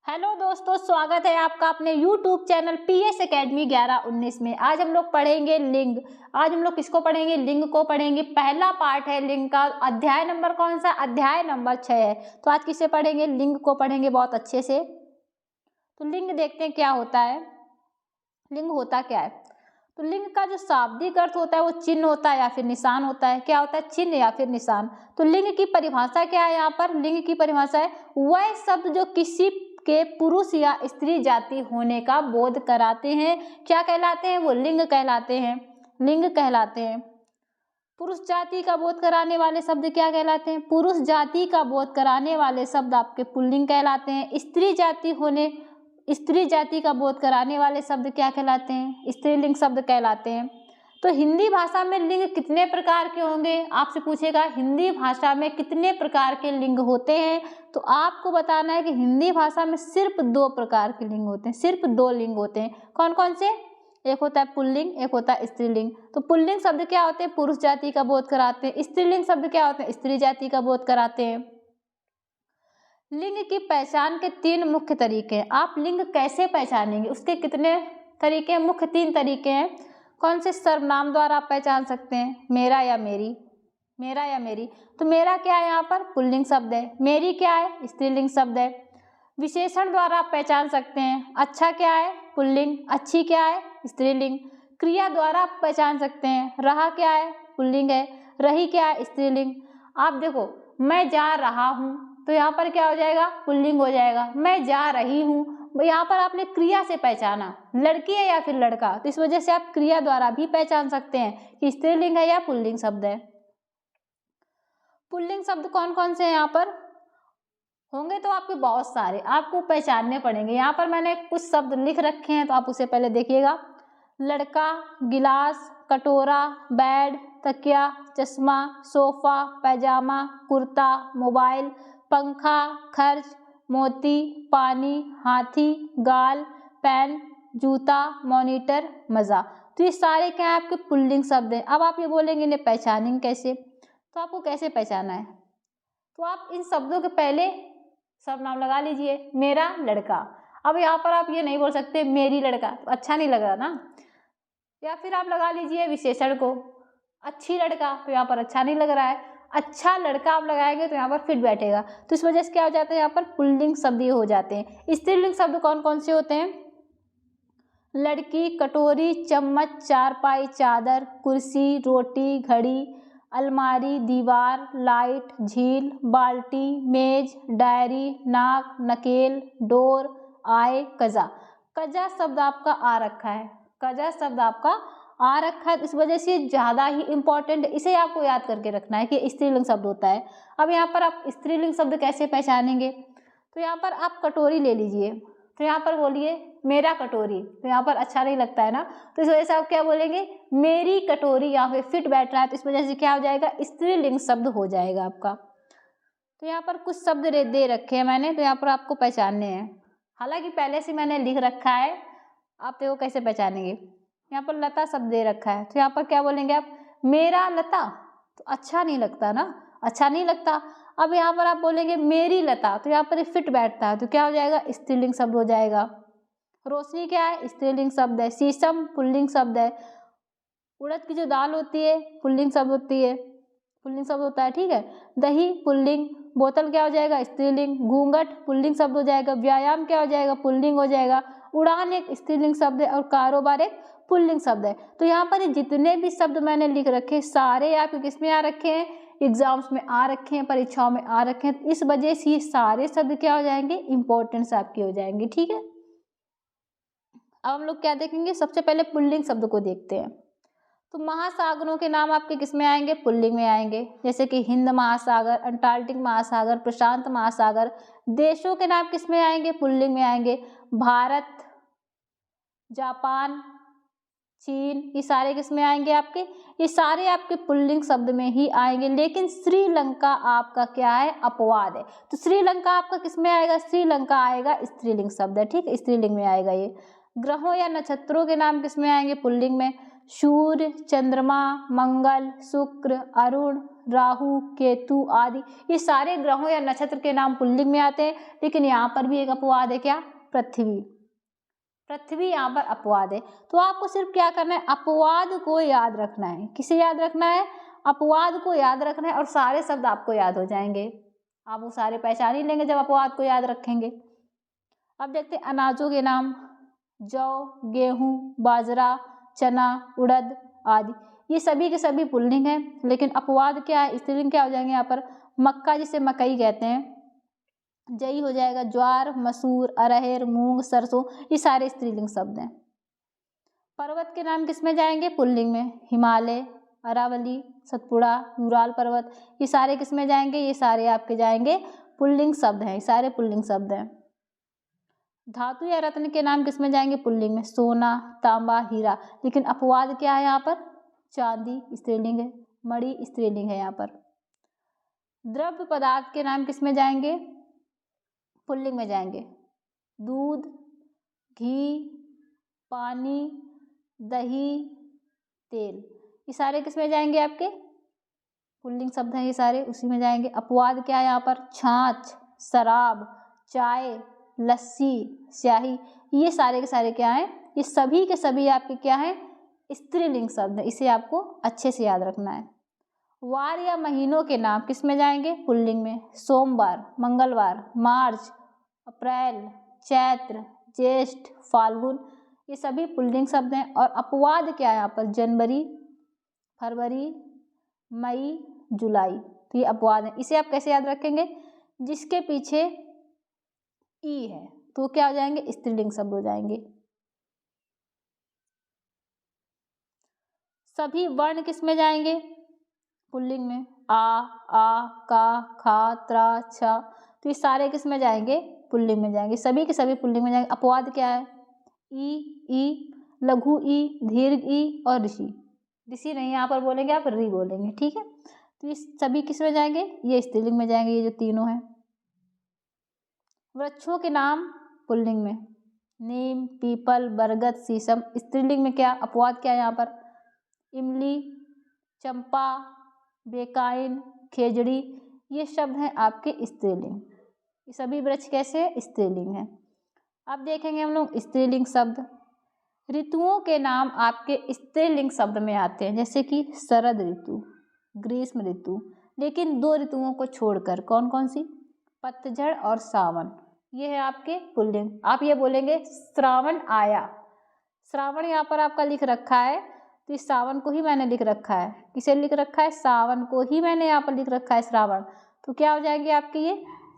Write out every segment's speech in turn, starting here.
Hello दोस्तों, स्वागत है आपका अपने YouTube चैनल PS एकेडमी 11-19 में। आज हम लोग पढ़ेंगे लिंग। आज हम लोग किसको पढ़ेंगे? लिंग को पढ़ेंगे। पहला पार्ट है लिंग का। अध्याय नंबर कौन सा? अध्याय नंबर 6 है। तो आज किसे पढ़ेंगे? लिंग को पढ़ेंगे बहुत अच्छे से। तो लिंग देखते हैं क्या होता है। लिंग होता क्या है? तो लिंग का जो शाब्दिक अर्थ होता है वो चिन्ह होता है या फिर निशान होता है। क्या होता है? चिन्ह या फिर निशान। तो लिंग की परिभाषा क्या है? यहाँ पर लिंग की परिभाषा है वह शब्द जो किसी के पुरुष या स्त्री जाति होने का बोध कराते हैं। क्या कहलाते हैं? वो लिंग कहलाते हैं। लिंग कहलाते हैं। पुरुष जाति का बोध कराने वाले शब्द क्या कहलाते हैं? पुरुष जाति का बोध कराने वाले शब्द आपके पुल्लिंग कहलाते हैं। स्त्री जाति का बोध कराने वाले शब्द क्या कहलाते हैं? स्त्रीलिंग शब्द कहलाते हैं। तो हिंदी भाषा में लिंग कितने प्रकार के होंगे? आपसे पूछेगा हिंदी भाषा में कितने प्रकार के लिंग होते हैं। तो आपको बताना है कि हिंदी भाषा में सिर्फ 2 प्रकार के लिंग होते हैं। सिर्फ 2 लिंग होते हैं। कौन कौन से? एक होता है पुल्लिंग, एक होता है स्त्रीलिंग। तो पुल्लिंग शब्द क्या होते हैं? पुरुष जाति का बोध कराते हैं। स्त्रीलिंग शब्द क्या होते हैं? स्त्री जाति का बोध कराते हैं। लिंग की पहचान के 3 मुख्य तरीके हैं। आप लिंग कैसे पहचानेंगे? उसके कितने तरीके हैं? मुख्य 3 तरीके हैं। कौन से? सर्वनाम द्वारा आप पहचान सकते हैं, मेरा या मेरी। मेरा या मेरी। तो मेरा क्या है? यहाँ पर पुल्लिंग शब्द है। मेरी क्या है? स्त्रीलिंग शब्द है। विशेषण द्वारा आप पहचान सकते हैं। अच्छा क्या है? पुल्लिंग। अच्छी क्या है? स्त्रीलिंग। क्रिया द्वारा आप पहचान सकते हैं। रहा क्या है? पुल्लिंग है। रही क्या है? स्त्रीलिंग। आप देखो, मैं जा रहा हूँ तो यहाँ पर क्या हो जाएगा? पुल्लिंग हो जाएगा। मैं जा रही हूँ, यहाँ पर आपने क्रिया से पहचाना लड़की है या फिर लड़का, तो इस वजह से आप क्रिया द्वारा भी पहचान सकते हैं कि स्त्रीलिंग है या पुल्लिंग शब्द है। पुल्लिंग शब्द कौन कौन से हैं? यहाँ पर होंगे तो आपके बहुत सारे, आपको पहचानने पड़ेंगे। यहाँ पर मैंने कुछ शब्द लिख रखे हैं तो आप उसे पहले देखिएगा। लड़का, गिलास, कटोरा, बेड, तकिया, चश्मा, सोफा, पैजामा, कुर्ता, मोबाइल, पंखा, खर्च, मोती, पानी, हाथी, गाल, पेन, जूता, मॉनिटर, मज़ा। तो ये सारे क्या है? आपके पुल्लिंग शब्द हैं। अब आप ये बोलेंगे इन्हें पहचानेंगे कैसे? तो आपको कैसे पहचाना है? तो आप इन शब्दों के पहले सर्वनाम लगा लीजिए। मेरा लड़का। अब यहाँ पर आप ये नहीं बोल सकते मेरी लड़का, तो अच्छा नहीं लग रहा ना। या फिर आप लगा लीजिए विशेषण को, अच्छी लड़का, तो यहाँ पर अच्छा नहीं लग रहा है। अच्छा लड़का आप लगाएंगे तो यहाँ पर फिट बैठेगा। तो इस वजह से क्या हो जाता है? यहाँ पर पुल्लिंग शब्द ये हो जाते हैं। स्त्रीलिंग शब्द कौन कौन से होते हैं? लड़की, कटोरी, चम्मच, चारपाई, चादर, कुर्सी, रोटी, घड़ी, अलमारी, दीवार, लाइट, झील, बाल्टी, मेज, डायरी, नाक, नकेल, डोर, आय, कजा। कजा शब्द आपका आ रखा है। कजा शब्द आपका आ रखा है, इस वजह से ज़्यादा ही इम्पोर्टेंट है। इसे आपको याद करके रखना है कि स्त्रीलिंग शब्द होता है। अब यहाँ पर आप स्त्रीलिंग शब्द कैसे पहचानेंगे? तो यहाँ पर आप कटोरी ले लीजिए, तो यहाँ पर बोलिए मेरा कटोरी, तो यहाँ पर अच्छा नहीं लगता है ना। तो इस वजह से आप क्या बोलेंगे? मेरी कटोरी। यहाँ पे फिट बैठ रहा है, तो इस वजह से क्या हो जाएगा? स्त्रीलिंग शब्द हो जाएगा आपका। तो यहाँ पर कुछ शब्द दे रखे हैं मैंने, तो यहाँ पर आपको पहचानने हैं। हालांकि पहले से मैंने लिख रखा है, आप देखो कैसे पहचानेंगे। यहाँ पर लता शब्द दे रखा है, तो यहाँ पर क्या बोलेंगे आप? मेरा लता। तो अच्छा नहीं लगता ना, अच्छा नहीं लगता। अब यहाँ पर आप बोलेंगे मेरी लता, तो यहाँ पर फिट बैठता है, तो क्या हो जाएगा? स्त्रीलिंग शब्द हो जाएगा। रोशनी क्या है? स्त्रीलिंग शब्द है। शीशम पुल्लिंग शब्द है। उड़द की जो दाल होती है पुल्लिंग शब्द होती है, पुल्लिंग शब्द होता है, ठीक है। दही पुल्लिंग। बोतल क्या हो जाएगा? स्त्रीलिंग। घूंघट पुल्लिंग शब्द हो जाएगा। व्यायाम क्या हो जाएगा? पुल्लिंग हो जाएगा। उड़ान एक स्त्रीलिंग शब्द है और कारोबार एक पुल्लिंग शब्द है। तो यहाँ पर जितने भी शब्द मैंने लिख रखे सारे आपके किस में आ रखे हैं? एग्जाम्स में आ रखे हैं, परीक्षाओं में आ रखे हैं। इस वजह से ये सारे शब्द क्या हो जाएंगे? इंपॉर्टेंस आपके हो जाएंगे, ठीक है। अब हम लोग क्या देखेंगे? सबसे पहले पुल्लिंग शब्द को देखते हैं। तो महासागरों के नाम आपके किस में आएंगे? पुल्लिंग में आएंगे। जैसे कि हिंद महासागर, अंटार्कटिक महासागर, प्रशांत महासागर। देशों के नाम किस में आएंगे? पुल्लिंग में आएंगे। भारत, जापान, चीन, ये सारे किस में आएंगे आपके? ये सारे आपके पुल्लिंग शब्द में ही आएंगे। लेकिन श्रीलंका आपका क्या है? अपवाद है। तो श्रीलंका आपका किस में आएगा? श्रीलंका आएगा स्त्रीलिंग शब्द है, ठीक है, स्त्रीलिंग में आएगा ये। ग्रहों या नक्षत्रों के नाम किस में आएंगे? पुल्लिंग में। सूर्य, चंद्रमा, मंगल, शुक्र, अरुण, राहु, केतु आदि, ये सारे ग्रहों या नक्षत्र के नाम पुल्लिंग में आते हैं। लेकिन यहाँ पर भी एक अपवाद है, क्या? पृथ्वी। पृथ्वी यहाँ पर अपवाद है। तो आपको सिर्फ क्या करना है, अपवाद को याद रखना है। किसे याद रखना है? अपवाद को याद रखना है, और सारे शब्द आपको याद हो जाएंगे। आप वो सारे पहचान ही लेंगे जब अपवाद को याद रखेंगे। अब देखते हैं अनाजों के नाम। जौ, गेहूं, बाजरा, चना, उड़द आदि, ये सभी के सभी पुल्लिंग हैं। लेकिन अपवाद क्या है, स्त्रीलिंग क्या हो जाएंगे यहाँ पर? मक्का, जिसे मकई कहते हैं, जई हो जाएगा ज्वार, मसूर, अरहर, मूंग, सरसों, ये सारे स्त्रीलिंग शब्द हैं। पर्वत के नाम किसमें जाएंगे? पुल्लिंग में। हिमालय, अरावली, सतपुड़ा, यूराल पर्वत, ये सारे किसमें जाएंगे? ये सारे आपके जाएंगे पुल्लिंग शब्द हैं, ये सारे पुल्लिंग शब्द हैं। धातु या रत्न के नाम किसमें जाएंगे? पुल्लिंग में। सोना, तांबा, हीरा। लेकिन अपवाद क्या है यहाँ पर? चांदी स्त्रीलिंग है, मणि स्त्रीलिंग है यहाँ पर। द्रव्य पदार्थ के नाम किसमें जाएंगे? पुल्लिंग में जाएंगे। दूध, घी, पानी, दही, तेल, ये सारे किसमें जाएंगे? आपके पुल्लिंग शब्द हैं, ये सारे उसी में जाएंगे। अपवाद क्या है यहाँ पर? छाछ, शराब, चाय, लस्सी, स्याही, ये सारे के सारे क्या हैं? ये सभी के सभी आपके क्या हैं? स्त्रीलिंग शब्द है। इसे आपको अच्छे से याद रखना है। वार या महीनों के नाम किसमें जाएंगे? पुल्लिंग में। सोमवार, मंगलवार, मार्च, अप्रैल, चैत्र, ज्येष्ठ, फाल्गुन, ये सभी पुल्लिंग शब्द हैं। और अपवाद क्या है यहाँ पर? जनवरी, फरवरी, मई, जुलाई, तो ये अपवाद है। इसे आप कैसे याद रखेंगे? जिसके पीछे ई है तो क्या हो जाएंगे? स्त्रीलिंग शब्द हो जाएंगे। सभी वर्ण किसमें जाएंगे? पुल्लिंग में। आ, का, खा, त्रा, छा, तो ये सारे किसमें जाएंगे? पुल्लिंग में जाएंगे। सभी के सभी पुल्लिंग में जाएंगे। अपवाद क्या है? ई, लघु ई, दीर्घ ई और ऋषि। ऋषि नहीं यहाँ पर बोलेंगे, आप री बोलेंगे, ठीक है। तो ये सभी किसमें जाएंगे? ये स्त्रीलिंग में जाएंगे, ये जो तीनों हैं। वृक्षों के नाम पुल्लिंग में। नीम, पीपल, बरगद, शीशम, स्त्रीलिंग में क्या? अपवाद क्या है यहाँ पर? इमली, चंपा, बेकाइन, खेजड़ी, ये शब्द हैं आपके स्त्रीलिंग। ये सभी वृक्ष कैसे? स्त्रीलिंग हैं। अब देखेंगे हम लोग स्त्रीलिंग शब्द। ऋतुओं के नाम आपके स्त्रीलिंग शब्द में आते हैं, जैसे कि शरद ऋतु, ग्रीष्म ऋतु, लेकिन दो ऋतुओं को छोड़कर। कौन कौन सी? पतझड़ और सावन, ये है आपके पुल्लिंग। आप ये बोलेंगे श्रावण आया, श्रावण यहाँ पर आपका लिख रखा है, तो इस सावन को ही मैंने लिख रखा है। किसे लिख रखा है? सावन को ही मैंने यहाँ पर लिख रखा है, श्रावण। तो क्या हो जाएंगे आपके?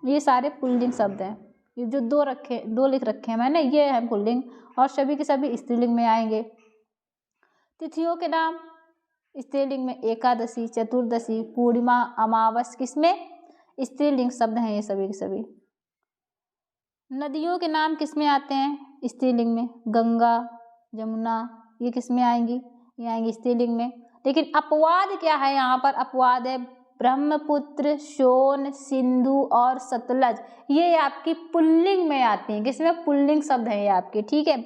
ये सारे पुल्लिंग शब्द हैं। ये जो दो लिख रखे हैं मैंने, ये है पुल्लिंग, और सभी के सभी स्त्रीलिंग में आएंगे। तिथियों के नाम स्त्रीलिंग में। एकादशी, चतुर्दशी, पूर्णिमा, अमावस, किसमें? स्त्रीलिंग शब्द हैं ये सभी के सभी। नदियों के नाम किसमें आते हैं? स्त्रीलिंग में। गंगा, जमुना, ये किसमें आएंगी? ये आएंगी स्त्रीलिंग में। लेकिन अपवाद क्या है यहाँ पर? अपवाद है ब्रह्मपुत्र, सोन, सिंधु और सतलज, ये आपकी पुल्लिंग में आती हैं। किसमें? पुल्लिंग शब्द हैं ये आपके, ठीक है।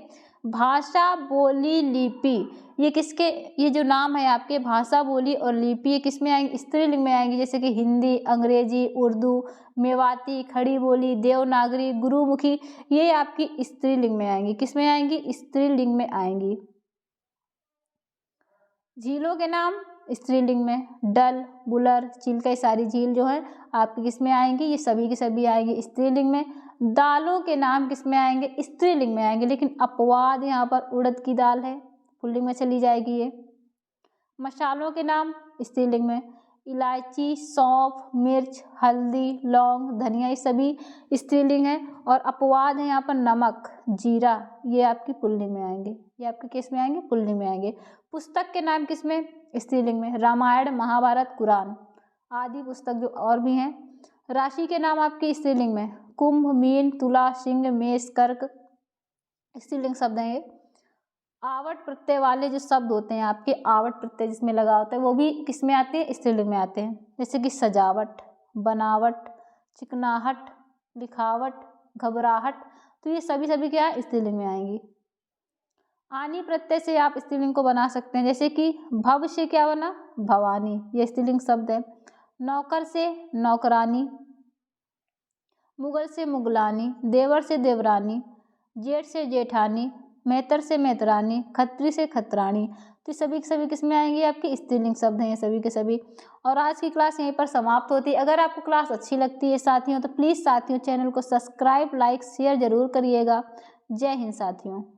भाषा, बोली, लिपि, ये किसके? ये जो नाम है आपके भाषा, बोली और लिपि, ये किसमें आएंगे? स्त्रीलिंग में आएंगी। जैसे कि हिंदी, अंग्रेजी, उर्दू, मेवाती, खड़ी बोली, देवनागरी, गुरुमुखी, ये आपकी स्त्रीलिंग में आएंगी। किसमें आएंगी? स्त्रीलिंग में आएंगी। झीलों के नाम स्त्रीलिंग में। डल, बुलर, चिल्का, ये सारी झील जो है आपकी किसमें आएंगी? ये सभी की सभी आएंगी स्त्रीलिंग में। दालों के नाम किसमें आएंगे? स्त्रीलिंग में आएंगे। लेकिन अपवाद यहाँ पर उड़द की दाल है, पुल्लिंग में चली जाएगी ये। मसालों के नाम स्त्रीलिंग में। इलायची, सौंफ, मिर्च, हल्दी, लौंग, धनिया, ये सभी स्त्रीलिंग है। और अपवाद है यहाँ पर नमक, जीरा, ये आपकी पुल्लिंग में आएंगे। ये आपके किस में आएंगे? पुल्लिंग में आएंगे। पुस्तक के नाम किसमें? स्त्रीलिंग में। रामायण, महाभारत, कुरान आदि पुस्तक जो और भी हैं। राशि के नाम आपकी स्त्रीलिंग में। कुंभ, मीन, तुला, सिंह, मेष, कर्क, स्त्रीलिंग शब्द हैं ये। आवट प्रत्यय वाले जो शब्द होते हैं आपके, आवट प्रत्यय जिसमें लगा होता है, वो भी किस में आते हैं? स्त्रीलिंग में आते हैं। जैसे कि सजावट, बनावट, चिकनाहट, लिखावट, घबराहट, तो ये सभी क्या है? स्त्रीलिंग में आएंगी। आनी प्रत्यय से आप स्त्रीलिंग को बना सकते हैं, जैसे कि भव से क्या बना, भवानी, ये स्त्रीलिंग शब्द है। नौकर से नौकरानी, मुगल से मुगलानी, देवर से देवरानी, जेठ से जेठानी, मेहतर से मेहतरानी, खत्री से खतरानी। तो सभी के सभी किसमें आएंगे, आपके स्त्रीलिंग शब्द हैं ये सभी के सभी। और आज की क्लास यहीं पर समाप्त होती है। अगर आपको क्लास अच्छी लगती है साथियों तो प्लीज़ साथियों चैनल को सब्सक्राइब, लाइक, शेयर जरूर करिएगा। जय हिंद साथियों।